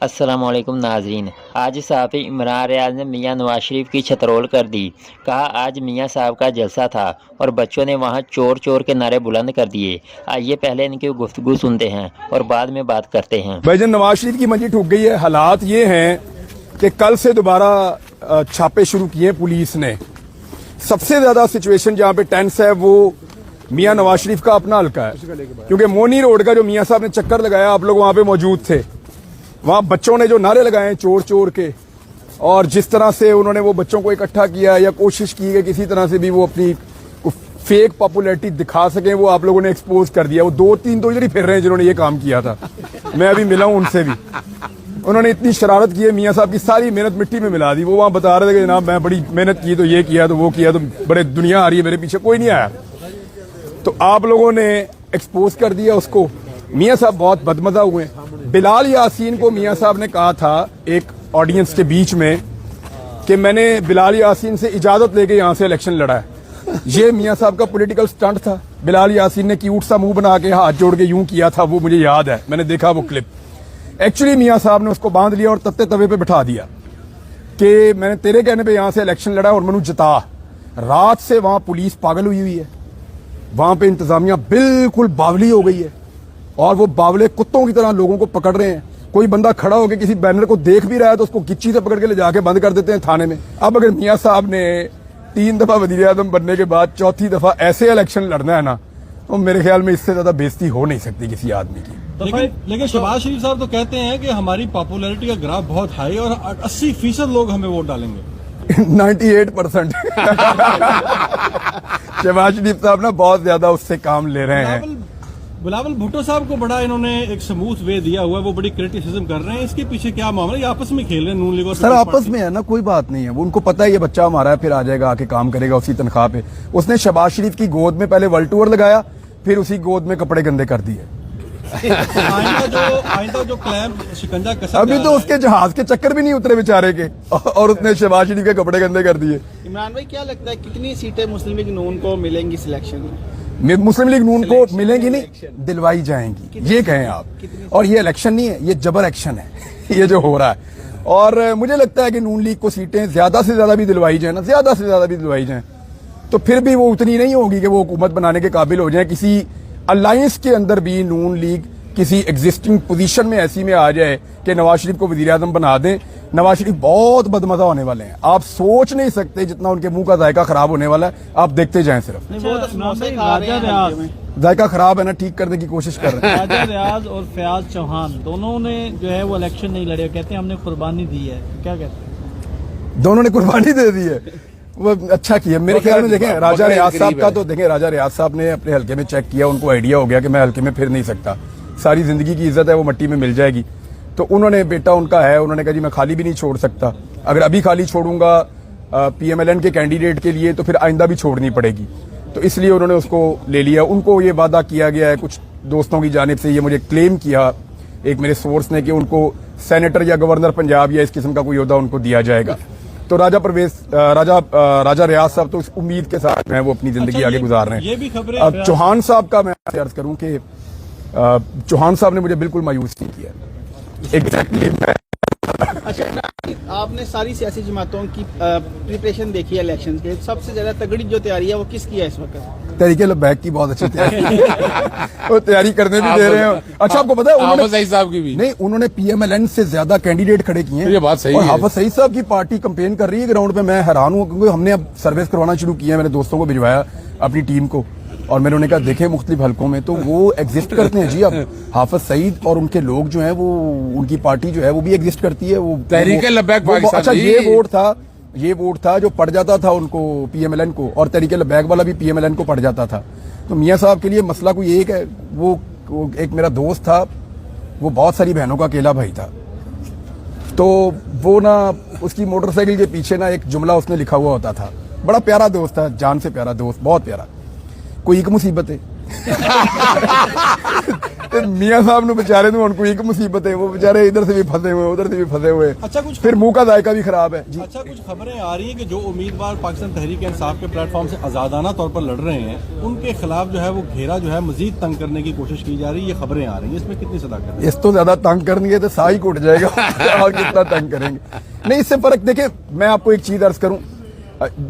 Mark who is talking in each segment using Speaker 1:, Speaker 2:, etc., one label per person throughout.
Speaker 1: अस्सलामुअलैकुम नाजरीन। आज सहाफ़ी इमरान रियाज ने मियां नवाज शरीफ की छतरोल कर दी। कहा आज मियां साहब का जलसा था और बच्चों ने वहां चोर चोर के नारे बुलंद कर दिए। आइए पहले इनकी गुफ्तगू सुनते हैं और बाद में बात करते हैं।
Speaker 2: भाईजान नवाज शरीफ की मंजी ठुक गई है। हालात ये हैं कि कल से दोबारा छापे शुरू किए पुलिस ने। सबसे ज्यादा सिचुएशन जहां पे टेंस है वो मियां नवाज शरीफ का अपना हल्का है, क्योंकि मोनी रोड का जो मियां साहब ने चक्कर लगाया, आप लोग वहां पे मौजूद थे। वहां बच्चों ने जो नारे लगाए चोर चोर के, और जिस तरह से उन्होंने वो बच्चों को इकट्ठा किया या कोशिश की कि किसी तरह से भी वो अपनी फेक पॉपुलैरिटी दिखा सके, वो आप लोगों ने एक्सपोज कर दिया। वो दो तीन तो इधर ही फिर रहे हैं जिन्होंने ये काम किया था। मैं अभी मिला हूं उनसे भी। उन्होंने इतनी शरारत की है, मियां साहब की सारी मेहनत मिट्टी में मिला दी। वो वहां बता रहे थे कि जनाब मैं बड़ी मेहनत की, तो ये किया तो वो किया, तो बड़े दुनिया आ रही है मेरे पीछे, कोई नहीं आया। तो आप लोगों ने एक्सपोज कर दिया उसको। मियां साहब बहुत बदमजा हुए। बिलाल यासीन को मियां साहब ने कहा था एक ऑडियंस के बीच में कि मैंने बिलाल यासीन से इजाजत लेके यहां से इलेक्शन लड़ा है। ये मियां साहब का पॉलिटिकल स्टंट था। बिलाल यासीन ने क्यूट सा मुंह बना के हाथ जोड़ के यूं किया था, वो मुझे याद है, मैंने देखा वो क्लिप। एक्चुअली मियां साहब ने उसको बांध लिया और तत्ते तवे पे बिठा दिया कि मैंने तेरे कहने पे यहां से इलेक्शन लड़ा और मैंने जिता। रात से वहां पुलिस पागल हुई है, वहां पे इंतजामिया बिल्कुल बावली हो गई है और वो बावले कुत्तों की तरह लोगों को पकड़ रहे हैं। कोई बंदा खड़ा होकर किसी बैनर को देख भी रहा है तो उसको गिच्ची से पकड़ के ले जाके बंद कर देते हैं थाने में। अब अगर मियां साहब ने 3 दफा वजीर आजम बनने के बाद चौथी दफा ऐसे इलेक्शन लड़ना है ना, तो मेरे ख्याल में इससे ज्यादा बेइज्जती हो नहीं सकती किसी आदमी की।
Speaker 3: लेकिन शहबाज शरीफ साहब तो कहते हैं कि हमारी पॉपुलैरिटी का ग्राफ बहुत हाई और 80% लोग हमें वोट डालेंगे।
Speaker 2: 98% शहबाज शरीफ साहब ना बहुत ज्यादा उससे काम ले रहे हैं।
Speaker 3: बिलावल भुट्टो साहब को बड़ा इन्होंने एक स्मूथ वे दिया हुआ है, वो बड़ी क्रिटिसिज्म कर रहे हैं। इसके पीछे क्या मामला? ये आपस में खेल रहे हैं नून लीग और
Speaker 2: सर आपस में है ना, कोई बात नहीं है। वो उनको पता है ये बच्चा हमारा है, फिर आ जाएगा आके काम करेगा उसी तनख्वाह पे। उसने शहबाज शरीफ की गोद में पहले वर्ल्ड टूर लगाया, फिर उसी गोद में कपड़े गंदे कर दिए।
Speaker 3: आइंदा जो क्लैंप शिकंजा कसा
Speaker 2: अभी तो उसके जहाज के चक्कर भी नहीं उतरे बेचारे के, और उसने शहबाज शरीफ के कपड़े गंदे कर दिए।
Speaker 4: इमरान भाई क्या लगता है कितनी सीटें मुस्लिम लीग नून को मिलेंगी सिलेक्शन में?
Speaker 2: मुस्लिम लीग नून को मिलेंगी नहीं, दिलवाई जाएंगी, ये कहें आप। और ये इलेक्शन नहीं है, ये जबर एक्शन है ये जो हो रहा है। और मुझे लगता है कि नून लीग को सीटें ज्यादा से ज्यादा भी दिलवाई जाए ना, ज्यादा से ज्यादा भी दिलवाई जाए, तो फिर भी वो उतनी नहीं होगी कि वो हुकूमत बनाने के काबिल हो जाए। किसी अलायंस के अंदर भी नून लीग किसी एग्जिस्टिंग पोजीशन में ऐसी में आ जाए कि नवाज शरीफ को वजीर आजम बना दें। नवाज शरीफ बहुत बदमजा होने वाले हैं, आप सोच नहीं सकते जितना उनके मुंह का जायका खराब होने वाला है। आप देखते जाएं सिर्फ। जायका खराब है ना, ठीक करने की कोशिश कर रहे हैं।
Speaker 5: राजा रियाज और फयाज चौहान दोनों ने जो है वो इलेक्शन नहीं लड़े, कहते हैं हमने कुर्बानी दी है, क्या कहते हैं?
Speaker 2: दोनों ने कुर्बानी दे दी है, वो अच्छा किया मेरे ख्याल में। देखें राजा रियाज साहब का तो देखें, राजा रियाज साहब ने अपने हल्के में चेक किया, उनको आइडिया हो गया कि मैं हल्के में फिर नहीं सकता, सारी जिंदगी की इज्जत है वो मट्टी में मिल जाएगी। तो उन्होंने, बेटा उनका है, उन्होंने कहा जी मैं खाली भी नहीं छोड़ सकता, अगर अभी खाली छोड़ूंगा PMLN के कैंडिडेट के लिए तो फिर आइंदा भी छोड़नी पड़ेगी, तो इसलिए उन्होंने उसको ले लिया। उनको ये वादा किया गया है कुछ दोस्तों की जानिब से, ये मुझे क्लेम किया एक मेरे सोर्स ने कि उनको सेनेटर या गवर्नर पंजाब या इस किस्म का कोई ओहदा उनको दिया जाएगा। तो राजा रियाज साहब तो इस उम्मीद के साथ हैं, वो अपनी जिंदगी आगे गुजार रहे हैं।
Speaker 3: ये भी खबरें
Speaker 2: अब चौहान साहब का मैं आपसे अर्ज करूं कि चौहान साहब ने मुझे बिल्कुल मायूस नहीं किया। एग्जैक्टली
Speaker 4: अच्छा, आपने सारी सियासी जमातों की प्रिपरेशन देखी है इलेक्शन के, सबसे ज्यादा तगड़ी जो तैयारी है वो किसकी है इस वक्त?
Speaker 2: तहरीके लब्बैक की बहुत अच्छी तैयारी वो तैयारी करने भी दे रहे हैं। अच्छा आपको पता है उन्होंने
Speaker 6: सईद साहब की भी
Speaker 2: नहीं, उन्होंने PMLN से ज्यादा कैंडिडेट खड़े किए हैं।
Speaker 6: ये बात सही
Speaker 2: और
Speaker 6: है।
Speaker 2: हाफिज सईद साहब की पार्टी कैंपेन कर रही है ग्राउंड पे। मैं हैरान हूँ क्योंकि हमने अब सर्विस करवाना शुरू किया है, मैंने दोस्तों को भिजवाया अपनी टीम को, और मैंने उन्हें कहा देखें मुख्तलिफ हलकों में तो वो एग्जिस्ट करते हैं जी। अब हाफिज सईद और उनके लोग जो हैं वो, उनकी पार्टी जो है वो भी एग्जिस्ट करती है। वो
Speaker 6: तहरीके लब्बैक पाकिस्तान।
Speaker 2: अच्छा ये वोट था जो पड़ जाता था उनको PMLN को, और तहरीके लब्बैक वाला भी PMLN को पड़ जाता था। तो मियां साहब के लिए मसला कोई एक है, वो एक मेरा दोस्त था, वो बहुत सारी बहनों का अकेला भाई था, तो वो ना उसकी मोटरसाइकिल के पीछे ना एक जुमला उसने लिखा हुआ होता था, बड़ा प्यारा दोस्त था, जान से प्यारा दोस्त, बहुत प्यारा। कोई एक मुसीबत है ਤੇ ਮੀਆਂ ਸਾਹਿਬ ਨੂੰ ਵਿਚਾਰੇ ਨੂੰ ਹੁਣ ਕੋਈ ਇੱਕ ਮੁਸੀਬਤ है, वो बेचारे इधर से भी फंसे हुए उधर से भी फंसे हुए,
Speaker 3: अच्छा कुछ
Speaker 2: फिर मुंह का जायका भी खराब है जी।
Speaker 3: अच्छा कुछ खबरें आ रही हैं कि जो उम्मीदवार पाकिस्तान तहरीक इंसाफ के प्लेटफॉर्म से आजादाना तौर पर लड़ रहे हैं, उनके खिलाफ जो है वो घेरा जो है मजीद तंग करने की कोशिश की जा रही है, ये खबरें आ रही हैं, इसमें कितनी सदाकत है?
Speaker 2: इस तो ज्यादा तंग करेंगे तो सा ही घुट जाएगा और कितना तंग करेंगे। नहीं, इससे फर्क देखिए, मैं आपको एक चीज अर्ज करूं,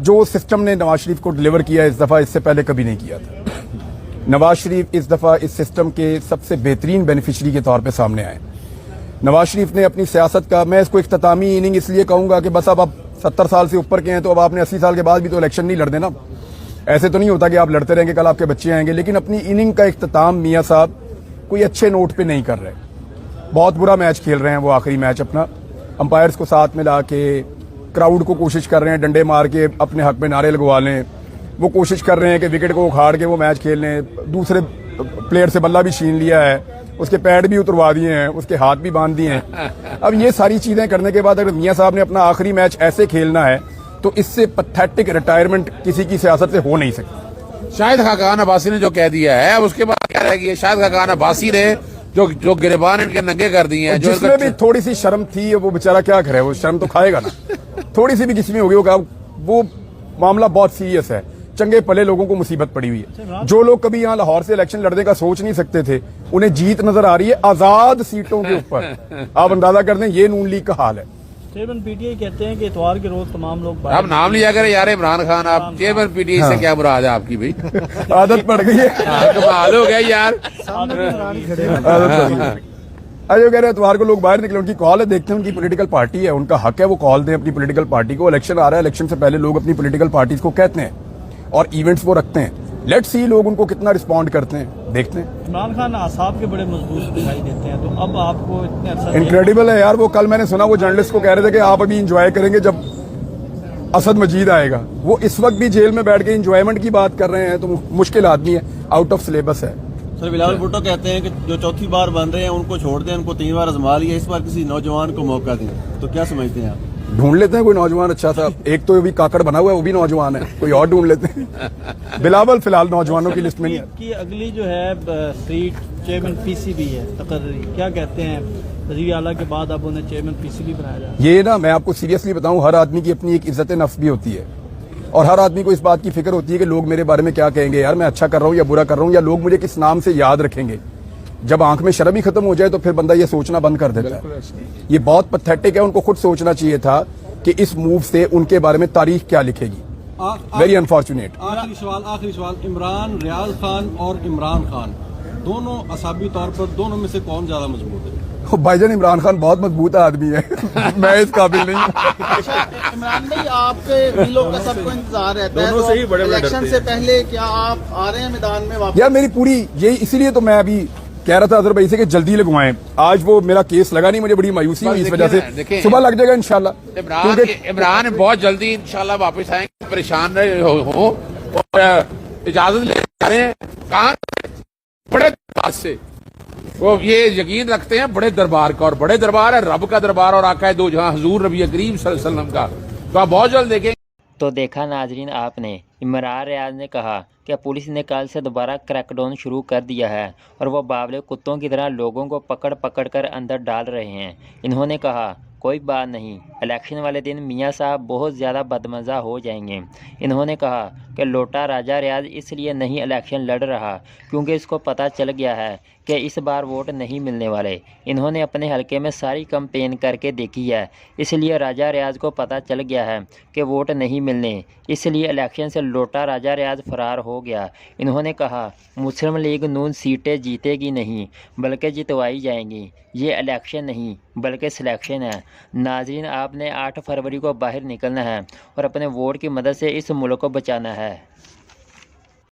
Speaker 2: जो सिस्टम ने नवाज शरीफ को डिलीवर किया इस दफा, इससे पहले कभी नहीं किया था। नवाज शरीफ इस दफा इस सिस्टम के सबसे बेहतरीन बेनिफिशरी के तौर पे सामने आए। नवाज शरीफ ने अपनी सियासत का, मैं इसको इख्तितामी इनिंग इसलिए कहूंगा कि बस अब आप 70 साल से ऊपर के हैं तो अब आपने 80 साल के बाद भी तो इलेक्शन नहीं लड़ देना। ऐसे तो नहीं होता कि आप लड़ते रहेंगे, कल आपके बच्चे आएंगे। लेकिन अपनी इनिंग का इख्तिताम मियां साहब कोई अच्छे नोट पे नहीं कर रहे, बहुत बुरा मैच खेल रहे हैं वो आखिरी मैच अपना। अंपायर्स को साथ में ला के, क्राउड को कोशिश कर रहे हैं डंडे मार के अपने हक में नारे लगवा लें, वो कोशिश कर रहे हैं कि विकेट को उखाड़ के वो मैच खेल लें। दूसरे प्लेयर से बल्ला भी छीन लिया है, उसके पैड भी उतरवा दिए हैं, उसके हाथ भी बांध दिए हैं। अब ये सारी चीजें करने के बाद अगर मियां साहब ने अपना आखिरी मैच ऐसे खेलना है तो इससे पैथेटिक रिटायरमेंट किसी की सियासत से हो नहीं सकती।
Speaker 6: शाहिद खाकान अब्बासी ने जो कह दिया है, अब उसके बाद क्या रह गई है? शाहिद खाकान अब्बासी ने जो गिरबान इनके नंगे कर दिए हैं, जो
Speaker 2: जिसमें भी थोड़ी सी शर्म थी वो बेचारा क्या करे, वो शर्म तो खाएगा ना। थोड़ी सी भी किसी में होगी वो मामला बहुत सीरियस है। चंगे पले लोगों को मुसीबत पड़ी हुई है। जो लोग कभी यहाँ लाहौर से इलेक्शन लड़ने का सोच नहीं सकते थे, उन्हें जीत नजर आ रही है आजाद सीटों के ऊपर। आप अंदाजा कर दें ये नून लीग का हाल है।
Speaker 5: चेयरमैन पीटीआई कहते हैं कि इतवार के रोज तमाम लोग
Speaker 6: आप नाम लिया करें यार इमरान खान, आप चेयरमैन पीटीआई से क्या मुराद है आपकी भाई?
Speaker 2: आदत पड़ गई है,
Speaker 6: कमाल हो गया यार।
Speaker 2: आदत पड़ गई है। अरे कह रहे इतवार को लोग बाहर निकले, उनकी कॉल है, देखते हैं उनकी पॉलिटिकल पार्टी है, उनका हक है वो कॉल दें अपनी पॉलिटिकल पार्टी को। इलेक्शन आ रहा है, इलेक्शन से पहले लोग अपनी पॉलिटिकल पार्टीज को कहते हैं और इवेंट्स वो रखते हैं। लेट्स सी लोग उनको कितना रिस्पॉन्ड करते हैं, देखते हैं।
Speaker 5: इमरान खान आसाब के बड़े मजबूत दिखाई देते हैं, तो अब आपको इतने अरसा
Speaker 2: इनक्रेडिबल है यार वो। कल मैंने सुना वो जर्नलिस्ट को कह रहे थे कि आप अभी इंजॉय करेंगे जब असद मजीद आएगा। वो इस वक्त भी जेल में बैठ के इंजॉयमेंट की बात कर रहे हैं, तो मुश्किल आदमी है, आउट ऑफ सिलेबस है।
Speaker 7: सर बिलावल भुट्टो कहते हैं कि जो चौथी बार बन रहे हैं उनको छोड़ दें, उनको 3 बार आजमा लिया, इस बार किसी नौजवान को मौका दें, तो क्या समझते हैं आप?
Speaker 2: ढूंढ लेते हैं कोई नौजवान अच्छा सा। एक तो अभी काकड़ बना हुआ है, वो भी नौजवान है, कोई और ढूंढ लेते हैं। बिलावल फिलहाल नौजवानों की लिस्ट में नहीं है।
Speaker 5: की अगली जो है सीट चेयरमैन पीसीबी है तकर्री, क्या कहते हैं वज़ीर आला के बाद अब उन्हें चेयरमैन पीसीबी बनाया जाए?
Speaker 2: ये ना मैं आपको सीरियसली बताऊं, हर आदमी की अपनी एक इज्जत नफ्स भी होती है और हर आदमी को इस बात की फिक्र होती है कि लोग मेरे बारे में क्या कहेंगे, यार मैं अच्छा कर रहा हूं या बुरा कर रहा हूं, या लोग मुझे किस नाम से याद रखेंगे। जब आंख में शर्म ही खत्म हो जाए तो फिर बंदा ये सोचना बंद कर देता है। ये बहुत पैथेटिक है, उनको खुद सोचना चाहिए था कि इस मूव से उनके बारे में तारीख क्या लिखेगी। Very unfortunate.
Speaker 3: आखिरी सवाल, इमरान, रियाज खान और इमरान खान दोनों असाबी तौर पर, दोनों में से कौन ज्यादा मजबूत है?
Speaker 2: भाईजान इमरान खान बहुत मजबूत आदमी है मैं इस काबिल नहीं हूं।
Speaker 4: अच्छा इमरान भाई, आपके दिलों का सबको इंतजार रहता है,
Speaker 3: दोनों से ही बड़े बड़े
Speaker 4: इलेक्शन
Speaker 3: डरते
Speaker 4: से
Speaker 3: हैं।
Speaker 4: पहले क्या आप आ रहे हैं मैदान में वापस?
Speaker 2: यार मेरी पूरी यही, इसीलिए तो मैं अभी कह रहा था अजहर भाई से कि जल्दी लगवाएं। आज वो मेरा केस लगा नहीं, मुझे बड़ी मायूसी हुई इस वजह से। सुबह लग जाएगा इंशाल्लाह।
Speaker 6: इमरान बहुत जल्दी इंशाल्लाह वापस आएंगे, परेशान रहे हो और इजाजत ले रहे हैं कहां बड़े दरबार से। वो ये यकीन रखते हैं बड़े दरबार का, और बड़े दरबार है रब का दरबार और आका दो जहां हुजूर नबी करीम सल्लल्लाहु अलैहि वसल्लम का। तो आप बहुत जल्द देखेंगे।
Speaker 1: तो देखा नाजरीन आपने, इमरान रियाज ने कहा कि पुलिस ने कल से दोबारा क्रैकडाउन शुरू कर दिया है और वो बावले कुत्तों की तरह लोगों को पकड़ पकड़ कर अंदर डाल रहे हैं। इन्होंने कहा कोई बात नहीं, इलेक्शन वाले दिन मियां साहब बहुत ज़्यादा बदमज़ा हो जाएंगे। इन्होंने कहा कि लोटा राजा रियाज इसलिए नहीं इलेक्शन लड़ रहा क्योंकि इसको पता चल गया है कि इस बार वोट नहीं मिलने वाले। इन्होंने अपने हलके में सारी कैंपेन करके देखी है, इसलिए राजा रियाज को पता चल गया है कि वोट नहीं मिलने, इसलिए इलेक्शन से लोटा राजा रियाज फरार हो गया। इन्होंने कहा मुस्लिम लीग नून सीटें जीतेगी नहीं बल्कि जितवाई जाएंगी। ये इलेक्शन नहीं बल्कि सिलेक्शन है। नाजरीन आपने 8 फरवरी को बाहर निकलना है और अपने वोट की मदद से इस मुल्क को बचाना है।